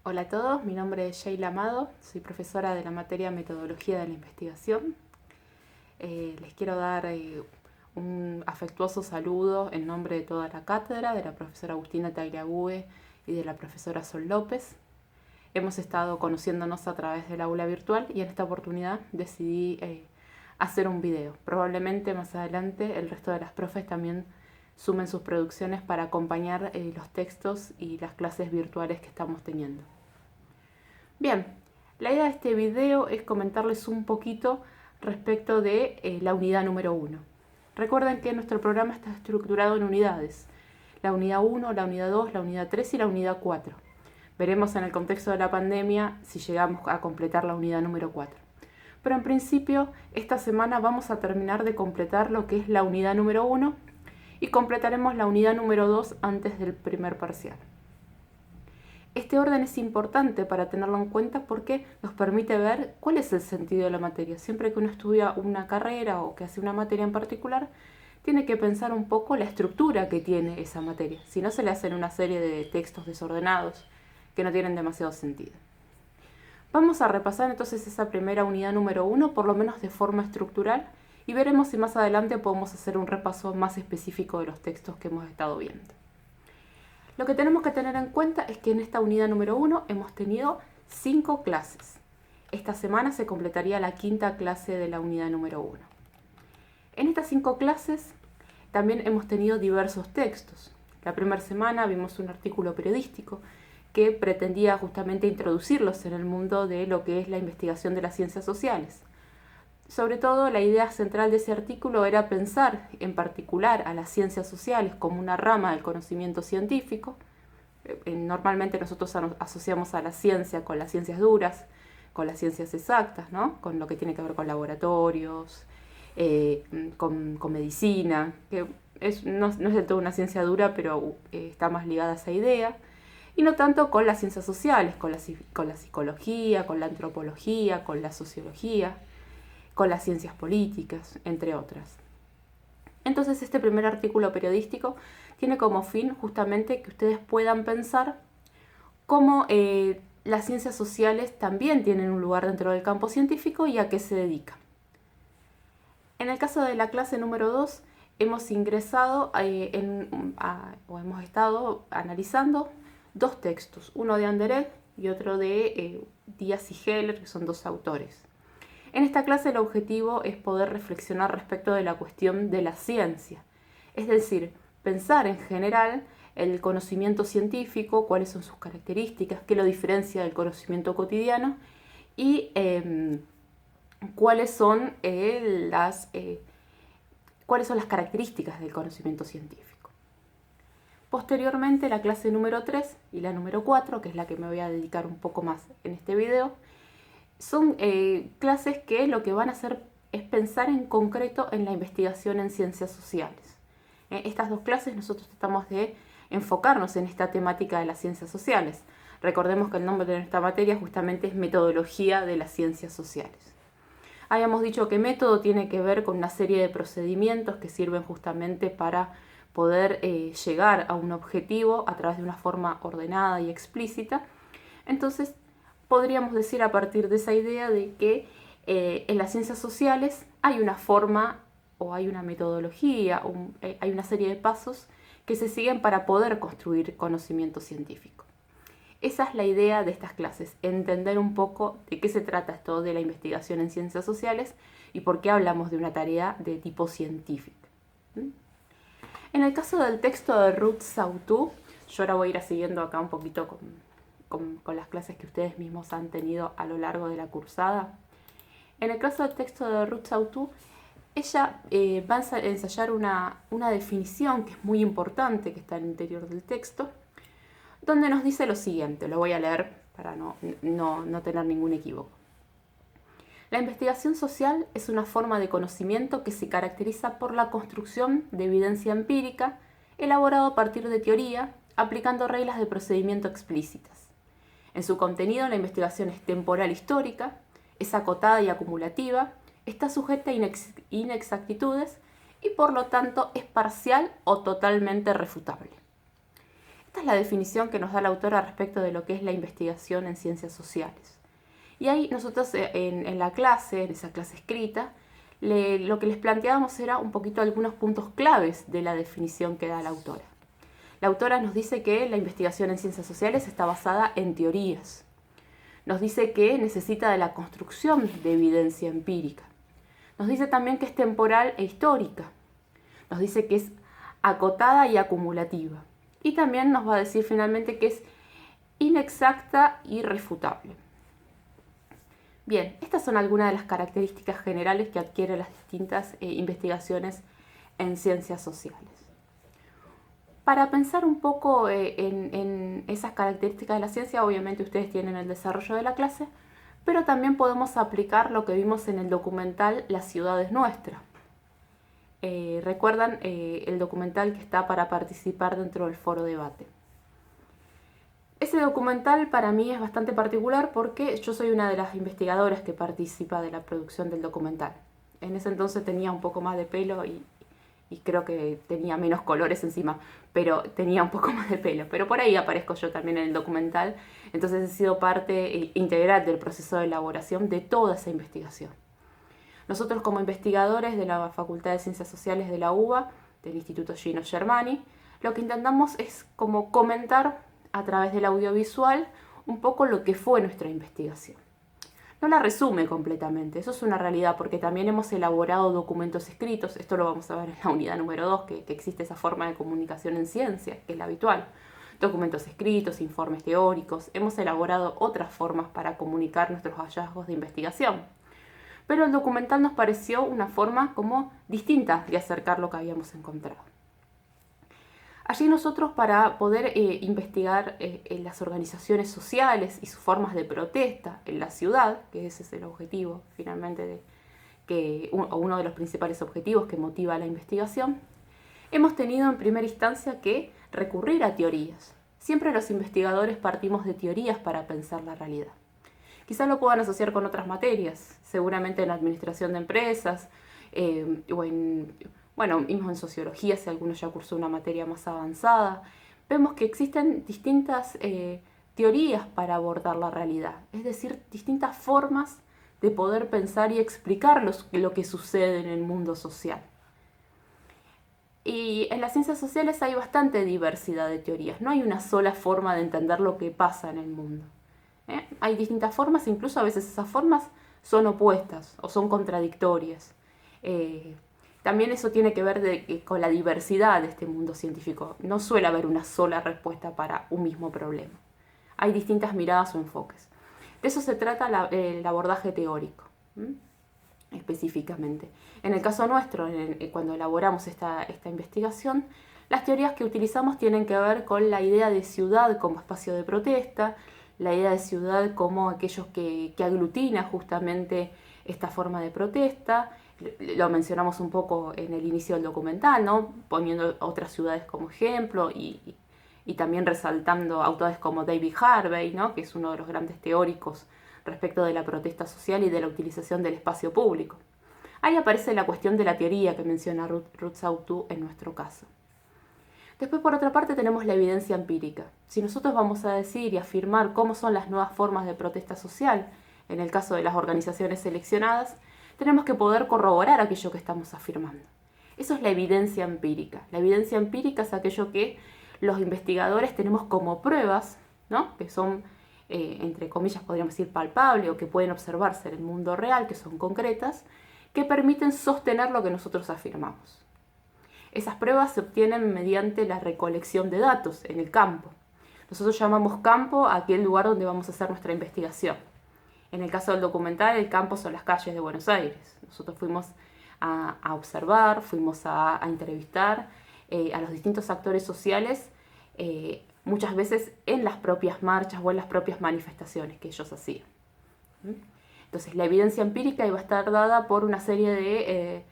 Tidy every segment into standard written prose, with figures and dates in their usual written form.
Hola a todos, mi nombre es Sheila Amado, soy profesora de la materia Metodología de la Investigación. Les quiero dar un afectuoso saludo en nombre de toda la cátedra, de la profesora Agustina Tagliabue y de la profesora Sol López. Hemos estado conociéndonos a través del aula virtual y en esta oportunidad decidí hacer un video. Probablemente más adelante el resto de las profes también sumen sus producciones para acompañar los textos y las clases virtuales que estamos teniendo. Bien, la idea de este video es comentarles un poquito respecto de la unidad número 1. Recuerden que nuestro programa está estructurado en unidades. La unidad 1, la unidad 2, la unidad 3 y la unidad 4. Veremos en el contexto de la pandemia si llegamos a completar la unidad número 4. Pero en principio, esta semana vamos a terminar de completar lo que es la unidad número 1 y completaremos la unidad número 2 antes del primer parcial. Este orden es importante para tenerlo en cuenta porque nos permite ver cuál es el sentido de la materia. Siempre que uno estudia una carrera o que hace una materia en particular, tiene que pensar un poco la estructura que tiene esa materia. Si no, se le hacen una serie de textos desordenados que no tienen demasiado sentido. Vamos a repasar entonces esa primera unidad número 1, por lo menos de forma estructural, y veremos si más adelante podemos hacer un repaso más específico de los textos que hemos estado viendo. Lo que tenemos que tener en cuenta es que en esta unidad número 1 hemos tenido 5 clases. Esta semana se completaría la 5ª clase de la unidad número 1. En estas 5 clases también hemos tenido diversos textos. La primera semana vimos un artículo periodístico que pretendía justamente introducirlos en el mundo de lo que es la investigación de las ciencias sociales. Sobre todo, la idea central de ese artículo era pensar en particular a las ciencias sociales como una rama del conocimiento científico. Normalmente nosotros asociamos a la ciencia con las ciencias duras, con las ciencias exactas, ¿no? Con lo que tiene que ver con laboratorios, con medicina, que no es del todo una ciencia dura, pero está más ligada a esa idea. Y no tanto con las ciencias sociales, con la psicología, con la antropología, con la sociología, con las ciencias políticas, entre otras. Entonces este primer artículo periodístico tiene como fin justamente que ustedes puedan pensar cómo las ciencias sociales también tienen un lugar dentro del campo científico y a qué se dedican. En el caso de la clase número 2 hemos ingresado o hemos estado analizando 2 textos, uno de Anderegg y otro de Díaz y Heller, que son 2 autores. En esta clase el objetivo es poder reflexionar respecto de la cuestión de la ciencia, es decir, pensar en general el conocimiento científico, cuáles son sus características, qué lo diferencia del conocimiento cotidiano y cuáles son las características del conocimiento científico. Posteriormente, la clase número 3 y la número 4, que es la que me voy a dedicar un poco más en este video, son clases que lo que van a hacer es pensar en concreto en la investigación en ciencias sociales. Estas 2 clases nosotros tratamos de enfocarnos en esta temática de las ciencias sociales. Recordemos que el nombre de nuestra materia justamente es Metodología de las Ciencias Sociales. Habíamos dicho que método tiene que ver con una serie de procedimientos que sirven justamente para poder llegar a un objetivo a través de una forma ordenada y explícita. Entonces, podríamos decir a partir de esa idea de que en las ciencias sociales hay una forma o hay una metodología, hay una serie de pasos que se siguen para poder construir conocimiento científico. Esa es la idea de estas clases, entender un poco de qué se trata esto de la investigación en ciencias sociales y por qué hablamos de una tarea de tipo científico. En el caso del texto de Ruth Sautou, yo ahora voy a ir siguiendo acá un poquito con las clases que ustedes mismos han tenido a lo largo de la cursada. En el caso del texto de Ruth Sautou, ella va a ensayar una definición que es muy importante, que está en el interior del texto, donde nos dice lo siguiente, lo voy a leer para no tener ningún equívoco. La investigación social es una forma de conocimiento que se caracteriza por la construcción de evidencia empírica, elaborado a partir de teoría, aplicando reglas de procedimiento explícitas. En su contenido, la investigación es temporal histórica, es acotada y acumulativa, está sujeta a inexactitudes y por lo tanto es parcial o totalmente refutable. Esta es la definición que nos da la autora respecto de lo que es la investigación en ciencias sociales. Y ahí nosotros en la clase, en esa clase escrita, lo que les planteábamos era un poquito algunos puntos claves de la definición que da la autora. La autora nos dice que la investigación en ciencias sociales está basada en teorías. Nos dice que necesita de la construcción de evidencia empírica. Nos dice también que es temporal e histórica. Nos dice que es acotada y acumulativa. Y también nos va a decir finalmente que es inexacta y refutable. Bien, estas son algunas de las características generales que adquieren las distintas investigaciones en ciencias sociales. Para pensar un poco en esas características de la ciencia, obviamente ustedes tienen el desarrollo de la clase, pero también podemos aplicar lo que vimos en el documental La ciudad es nuestra. ¿Recuerdan el documental que está para participar dentro del foro debate? Ese documental para mí es bastante particular porque yo soy una de las investigadoras que participa de la producción del documental. En ese entonces tenía un poco más de pelo y creo que tenía menos colores encima, pero tenía un poco más de pelo. Pero por ahí aparezco yo también en el documental, entonces he sido parte integral del proceso de elaboración de toda esa investigación. Nosotros como investigadores de la Facultad de Ciencias Sociales de la UBA, del Instituto Gino Germani, lo que intentamos es como comentar a través del audiovisual un poco lo que fue nuestra investigación. No la resume completamente, eso es una realidad, porque también hemos elaborado documentos escritos, esto lo vamos a ver en la unidad número 2, que existe esa forma de comunicación en ciencia, que es la habitual. Documentos escritos, informes teóricos, hemos elaborado otras formas para comunicar nuestros hallazgos de investigación. Pero el documental nos pareció una forma como distinta de acercar lo que habíamos encontrado. Allí nosotros, para poder investigar en las organizaciones sociales y sus formas de protesta en la ciudad, que ese es el objetivo finalmente, uno de los principales objetivos que motiva la investigación, hemos tenido en primera instancia que recurrir a teorías. Siempre los investigadores partimos de teorías para pensar la realidad. Quizá lo puedan asociar con otras materias, seguramente en administración de empresas o mismo en sociología, si alguno ya cursó una materia más avanzada. Vemos que existen distintas teorías para abordar la realidad, es decir, distintas formas de poder pensar y explicar lo que sucede en el mundo social. Y en las ciencias sociales hay bastante diversidad de teorías, no hay una sola forma de entender lo que pasa en el mundo. Hay distintas formas, incluso a veces esas formas son opuestas o son contradictorias. También eso tiene que ver con la diversidad de este mundo científico. No suele haber una sola respuesta para un mismo problema. Hay distintas miradas o enfoques. De eso se trata el abordaje teórico, específicamente. En el caso nuestro, cuando elaboramos esta investigación, las teorías que utilizamos tienen que ver con la idea de ciudad como espacio de protesta, la idea de ciudad como aquellos que aglutina justamente esta forma de protesta. Lo mencionamos un poco en el inicio del documental, ¿no? Poniendo otras ciudades como ejemplo y también resaltando autores como David Harvey, ¿no? Que es uno de los grandes teóricos respecto de la protesta social y de la utilización del espacio público. Ahí aparece la cuestión de la teoría que menciona Ruth Sautu en nuestro caso. Después, por otra parte, tenemos la evidencia empírica. Si nosotros vamos a decir y afirmar cómo son las nuevas formas de protesta social, en el caso de las organizaciones seleccionadas, tenemos que poder corroborar aquello que estamos afirmando. Eso es la evidencia empírica. La evidencia empírica es aquello que los investigadores tenemos como pruebas, ¿no? Que son, entre comillas, podríamos decir palpables o que pueden observarse en el mundo real, que son concretas, que permiten sostener lo que nosotros afirmamos. Esas pruebas se obtienen mediante la recolección de datos en el campo. Nosotros llamamos campo a aquel lugar donde vamos a hacer nuestra investigación. En el caso del documental, el campo son las calles de Buenos Aires. Nosotros fuimos a observar, fuimos a entrevistar a los distintos actores sociales, muchas veces en las propias marchas o en las propias manifestaciones que ellos hacían. Entonces, la evidencia empírica iba a estar dada por una serie de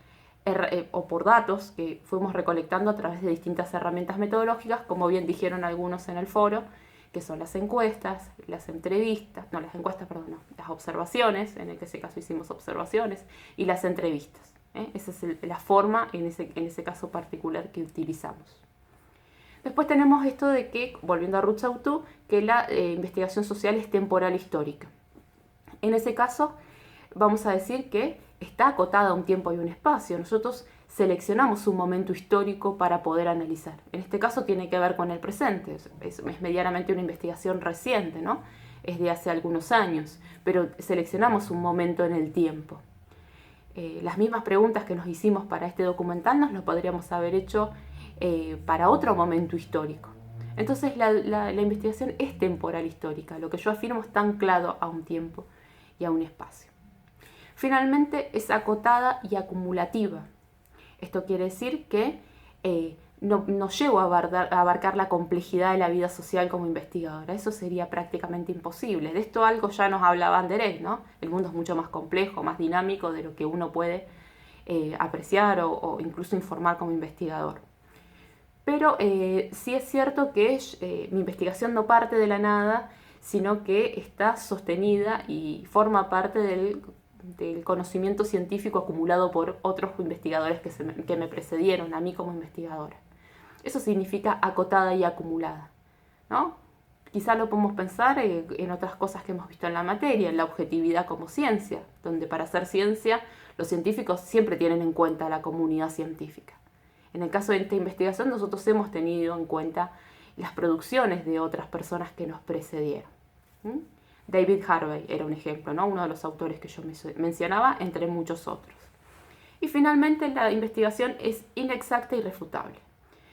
o por datos que fuimos recolectando a través de distintas herramientas metodológicas, como bien dijeron algunos en el foro, que son las encuestas, las observaciones, en ese caso hicimos observaciones, y las entrevistas. Esa es la forma en ese caso particular que utilizamos. Después tenemos esto de que, volviendo a Roots Out 2, que la investigación social es temporal histórica. En ese caso, vamos a decir que está acotada a un tiempo y un espacio. Nosotros seleccionamos un momento histórico para poder analizar. En este caso tiene que ver con el presente, es medianamente una investigación reciente, ¿no? Es de hace algunos años, pero seleccionamos un momento en el tiempo. Las mismas preguntas que nos hicimos para este documental nos lo podríamos haber hecho para otro momento histórico. Entonces la investigación es temporal histórica, lo que yo afirmo está anclado a un tiempo y a un espacio. Finalmente es acotada y acumulativa. Esto quiere decir que no llego a abarcar la complejidad de la vida social como investigadora. Eso sería prácticamente imposible. De esto algo ya nos hablaba Anderés, ¿no? El mundo es mucho más complejo, más dinámico de lo que uno puede apreciar o incluso informar como investigador. Pero sí es cierto que mi investigación no parte de la nada, sino que está sostenida y forma parte del conocimiento científico acumulado por otros investigadores que me precedieron a mí como investigadora. Eso significa acotada y acumulada, ¿no? Quizá lo podemos pensar en otras cosas que hemos visto en la materia, en la objetividad como ciencia, donde para hacer ciencia los científicos siempre tienen en cuenta a la comunidad científica. En el caso de esta investigación nosotros hemos tenido en cuenta las producciones de otras personas que nos precedieron. David Harvey era un ejemplo, ¿no? Uno de los autores que yo mencionaba, entre muchos otros. Y finalmente la investigación es inexacta y irrefutable.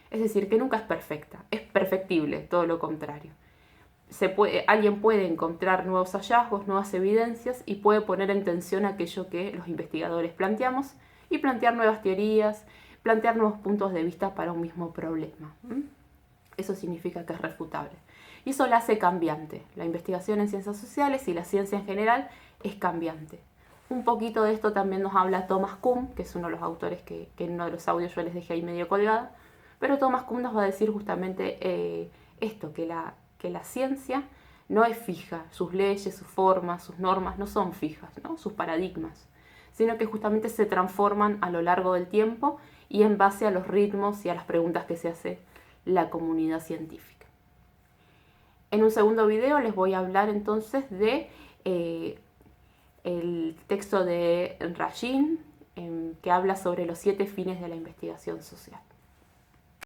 Es decir, que nunca es perfecta, es perfectible, todo lo contrario. Alguien puede encontrar nuevos hallazgos, nuevas evidencias y puede poner en tensión aquello que los investigadores planteamos y plantear nuevas teorías, plantear nuevos puntos de vista para un mismo problema. Eso significa que es refutable. Y eso la hace cambiante. La investigación en ciencias sociales y la ciencia en general es cambiante. Un poquito de esto también nos habla Thomas Kuhn, que es uno de los autores que en uno de los audios yo les dejé ahí medio colgada. Pero Thomas Kuhn nos va a decir justamente esto, que la ciencia no es fija. Sus leyes, sus formas, sus normas no son fijas, ¿no? Sus paradigmas, sino que justamente se transforman a lo largo del tiempo y en base a los ritmos y a las preguntas que se hace la comunidad científica. En un segundo video les voy a hablar entonces de el texto de Rajin, que habla sobre los 7 fines de la investigación social.